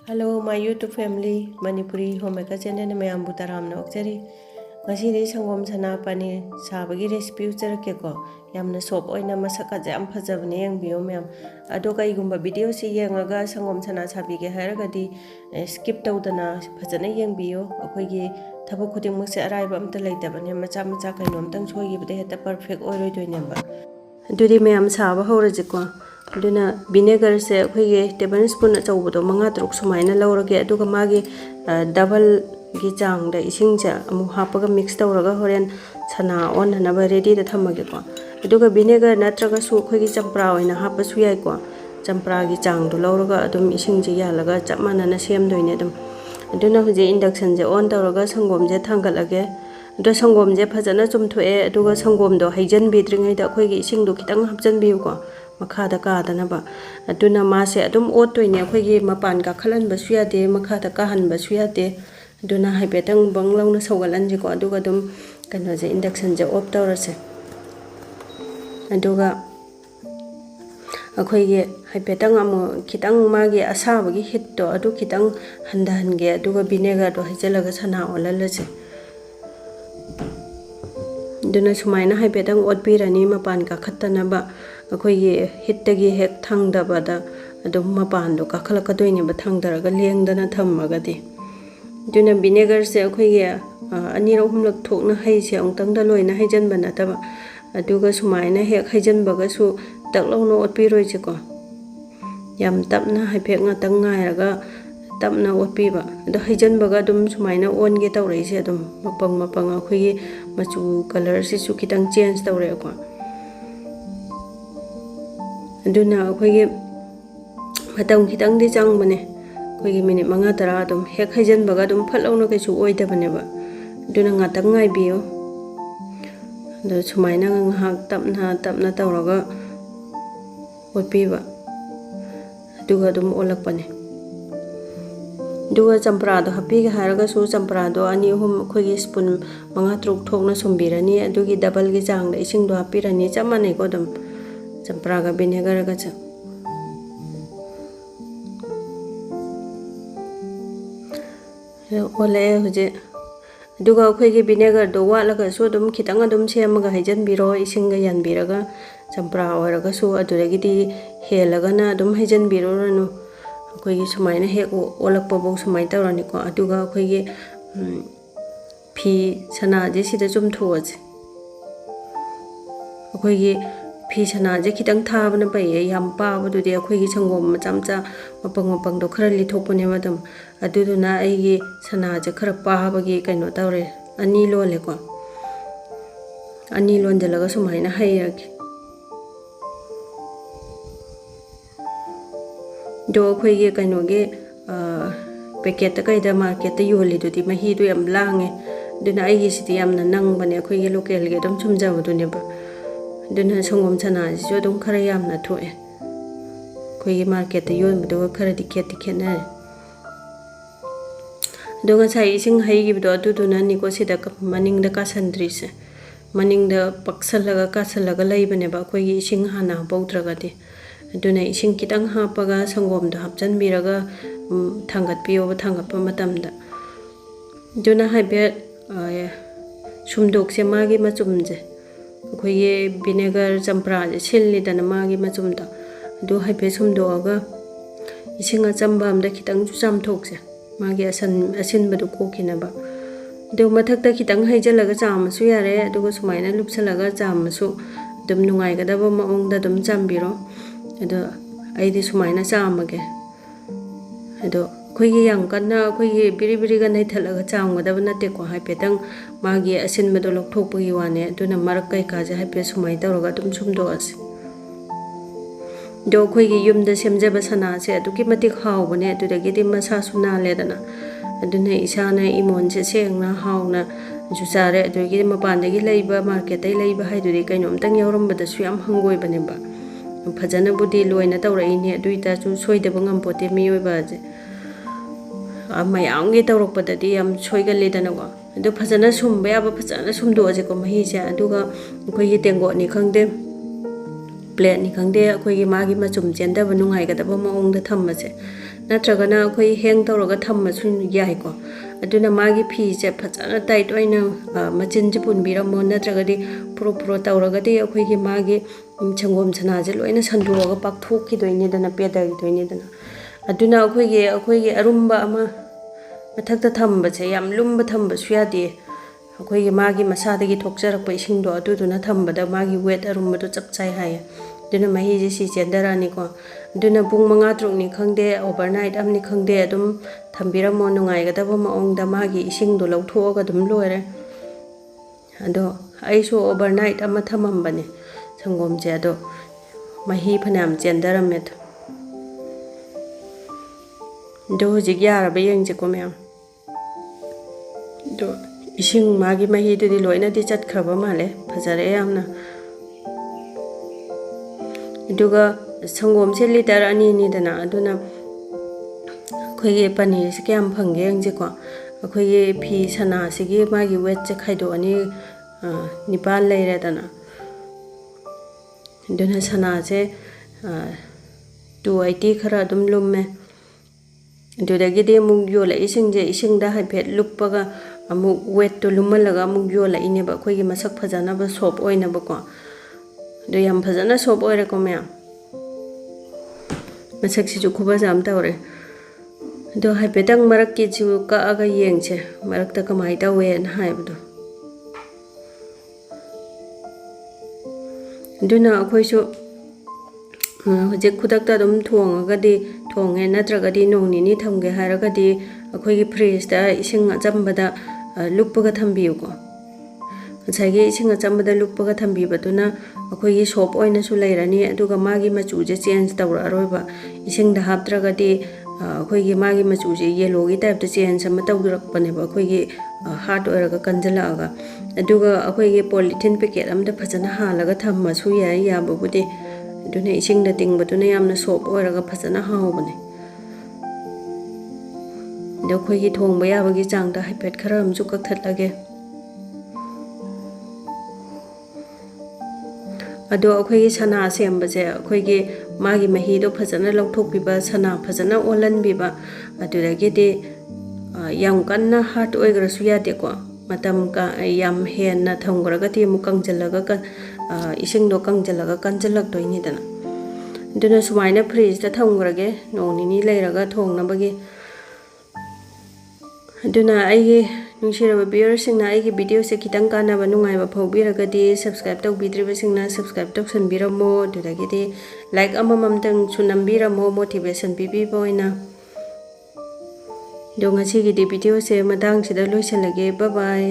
Hello, my YouTube family. Manipuri homemaker channel में आम्बु तराम नौकरी मसी रे संगम सना पनीर साबगी रेसिपी उचरके को यामना सोप ओइना मसका जाम फजबने yang बियो मैम अदो कईगुम्बा वीडियो से येंगा संगम सना साबीगे हारगदी skip तौदना फजने yang बियो अखोइगे थबक खुदिंग से अराइब अमता लेतबने मचा मचा कइनोमतंग सोइगिबदे हेता परफेक्ट ओइरोइदोइनेबा अदुदि मैम साबा हौरजिको अदुना विनेगर से अखोइगे टेबल स्पून अचौबदो मंगा तरुक सुमाइना लौरगे अदुगा मागे डबल गी चांग दा इसिंग चा अमु हापगा मिक्स तौरगा होरेन सना ओनहनबा रेडी दा थमगे को अदुगा विनेगर नत्रगा सु अखोइगे चंपरा ओइना हापसु याइ को चंपरा गी चांग दो लौरगा अदुम इसिंग जे यालगा चपमानना सेमदोइने अदुम अदुना हुजे इंडक्शन जे ऑन तौरगा संगोम जे थांगलगे अदो संगोम जे फजना चुमथोए अदुगा संगोम दो हाइजन बिद्रिङै दा अखोइगे इसिंग दो खितंग हपजन बिउ को मखादा कादनबा अदुना मासे अदुम ओतोइने अखोइगे मपान का खलनबसु यादे मखादा काहनबसु यादे अदुना हाइपेतंग बंगलाउना सौगलनजे को अदुगा दुम कनोजे इंडक्शन जे ऑफ तौरसे अदुगा अखोइगे हाइपेतंग अमु खितंग मागे असाबगी हिट तो अदु खितंग हंदहनगे अदुगा विनेगर तो हाइजलगा सना ओललसे अदुना सुमाइना हाइपेतंग ओतपिरनी मपान का खत्तनबा अखोइगे हिटगी हेक थांगदबदा अदुम मपान दो काखलकदोइनेबा थांगदरगा लेंदना थम्मगदि अदुना विनेगर से अखोइगे अनिर अहुमलक थोकना हाइसे अंतंगदा लोइना हाइजनबा नतबा अदुगा सुमाइना हेक हाइजनबगसु तकलौनो ओतपिरोइसेको याम तपना हाइफेक ngतंग ngairaga तपना ओतपिबा अदो हाइजनबगा दुम सुमाइना ओनगे तौरैसे दुम मपंग मपंग अखोइगे मचु कलर सिसु खितंग चेंज तौरेको अदुना अखोइगे मतम खितंगदि चांगबने अखोइगे मिनिट 5-10 दुम हेक हाइजनबगा दुम फलौनो कैसु ओइदबनेबा अदुना ngतंग ngaइबियो अदो सुमाइना ngahak तपना तौरगा ओतपिबा अदुगा दुम ओलकपने दुगा चंपरादो हपीगे हारगसु चंपरादो अनि अहुम अखोइगे स्पून 5-6 थोकना सुंबिरनी अदुगी डबल गी चांगदा इसिंगदो हपीरनी चमाने को दुम चंपरागा विनेगरगा च ओले हुजे दुगा अखोइगे विनेगर दो वालगसु दुम खितंग दुम सेमगा हाइजनबिरो इसिंगा यानबिरगा चंपरा ओरगसु अदुदगिदि हेलगना दुम हाइजनबिरोरनु अखोइगे सुमाइना हेक ओलकपबो सुमाइ तौरनिको अदुगा अखोइगे फी सनाजे सिदा चुमथोअजे अखोइगे फी सनाजे खितंग थाबना पये याम पाबदुदि अखोइगे संगोम मचामचा मपंग मपंग दो खरा लिथोकपने मदम अदुदुना आइगे सनाजे खरा पाबगे कइनो तौरे अनि लोलेको अनि लोनजलगा सुमाइना हाइरगे दो अखोइगे कइनोगे पैकेट कइदा मार्केट योलिदुदि महीदु याम लांगे दुना आइगे सिदि यामना नंगबने अखोइगे लोकल गे दम चुमजाबदुनेबा दुना संगोम सनाजिसु दुम खरा यामना थोए अखोइगे मार्केट योनबदो खरा दिखेत खेना दुगा साइ इसिंग हाइगिबदो अदुदुना निको सिदा मनिंगदा कासंद्रिसे मनिंगदा पक्सलगा कासलगा लैबनेबा अखोइगे इसिंग हाना बौद्रगदि अदुना इसिंग खितंग हापगा संगोमदो हापजनबिरगा थांगतपियोबा थांगतपा मतमदा दुना हाइबे सुमदोकसे मागे मचुमजे अखोइगे विनेगर चंपरा जे सिल्लिदना मागे मचुमदा अदु हाइबे सुमदोगा इसिंग अचंबा अमदा खितंग चामथोकसे मागे असिनबदो कोखिनबा दो मथकता खितंग हाइजलगा चामसु यारे अदुगा सुमाइना लुपसलगा चामसु दुम नुंगाइगदबा माओंगदा दुम चामबिरो अदो आइदि सुमाइना चामगे अदो अखोइगे याम कन्ना अखोइगे बिरि बिरि गा नैथलगा चामगदबा नतेको हाइपेतंग मागे असिनबदो लौथोकपगी वाने अदुना मरक कैकाजे हाइपे सुमाइ तौरगा दुम सुमदोअसे दो अखोइगे युमदा सेमजबा सनासे अदुकी मतिक हावबने अदुदगिदि मसासु नालेदना अदुना इसाना इमोनसे सेंगना हावना जुचारे अदुगी मपानदगी लैबा मार्केटै लैबा हाइदुदि कइनोमतंग यावरमबदसु याम हंगोइबनेबा फजना बुद्धि लोइना तौरइने अदुइतासु सोइदबा ngамपोते मियोइबाजे मयामगे तौरकपददि याम सोइगल्लिदनाको अदु फजना सुमबा याबा फजना सुमदोजेको महीसे अदुगा अखोइगे तेंगोनी खंगदे प्लेट नि खंगदे अखोइगे मागी मचुम चेंदब नुंगाइगदब मओंगदा थम्मसे नत्रगना अखोई हैंग तौरगा थम्मसु याइको अदुना मागी फीसे फजना टाइट ओइना मचिनजे पुनबिरमो नत्रगदि पुरो पुरो तौरगदि अखोइगी मागी संगोम सनाजे लोइना संदोगा पाकथोखिदोइनेदना पेदागिदोइनेदना अदुना अखोइगी अरुम्बा अमा मथक्ता थम्बसे याम लुम्बा थम्बसु यादे अखोइगी मागी मसादगी थोकजरकपा इसिंदो अदुदुना थम्बदा मागी वेट अरुम्बदो चपचाइ हाय दुना महीजे सी चेंदरानी को दुना पुंग मंगा तरुकनी खंगदे ओवरनाइट अमनी खंगदे अदुम थम्बिरमो नुंगाइगदब मओंगदा मागी इसिंदो लौथोगा अदुम लोरे अदो आइसो ओवरनाइट अमा थममबने संगोमजे अदो मही फनाम चेंदरमे दो हुजिक यारबा येंगजेको मैम दो इसिंग मागी महीदुदि लोइनादि चटख्रबा माले फजरे यामना दुगा संगोम से लीटर अनी निदना अदुना अखोइगे पनीर से क्या फंगे येंगजेको अखोइगे फी सना सिगे मागी वेट से खाइदो अनि निपाल लेरेदना दुना सना से 280 खरा अदुम लुम्मे दुदगिदि मुग योला इसिंगजे इसिंगदा हाइफेट लुप्पगा अमुक वेट तो लुम्मलगा मुग योला इनेबा अखोइगे मसक फजानाबा सोप ओइनाबको दो याम फजना सोप ओइरेको मैम मसक्सिजु खुबजाम तौरे दो हाइफेटंग मरक्किजु कागा येंगसे मरक्ता कमाइ तौवेन हाइबदो दुना अखोइसु हुजिक खुदक्ता अदुम थोंगगदि थोंगे नत्रगदि नोंग निनि थमगे हारगदि अखोइगी फ्रिजदा इसिंग अचम्बदा लुप्पगा थम्बियुको ngsaigi ising achambada luppaga thambibaduna akhoi shop oina su leirani aduga magi machu je change tawra aroiba ising da haptragadi akhoi gi magi machu je yellow gi type ta change sama tawdurakpane ba akhoi gi hard oiraga kanjalaga aduga akhoi gi polythene packet amda phajana halaga thamma su yai yababude aduna ising da tingbaduna yamna shop oiraga phajana haubane da akhoi gi thongba yabagi changda haipet khara amju kakthatlage अदो अखोइगी सना सेमबजे अखोइगी मागी महीदो फजना लौथोकबिबा सना फजना ओलनबिबा अदुदगिदि याम कन्ना heart ओइग्रसु यादेको मतम का याम हेन्ना थंगरगति मु कंजलगा इसिंगदो कंजलगा कंजलक्तोइनिदना दुना सुमाइना fridge दा थंगरगे नोंनिनी लेरगा थोंगनबगे दुना आइगे नुंसिरबा व्यूअर्ससिंगना आइगे video से खितंग कानाबा नुंगाइबा फौबिरगदि सब्सक्राइब तौबिद्रिबसिंगना सब्सक्राइब तौसनबिरमो दुदगिदि लाइक अमममतंग सुनंबिरमो मोटिवेशन पिबिबा ओइना दो ngasiगि वीडियो से मदांग सिदा लोइसलगे बाय बाय।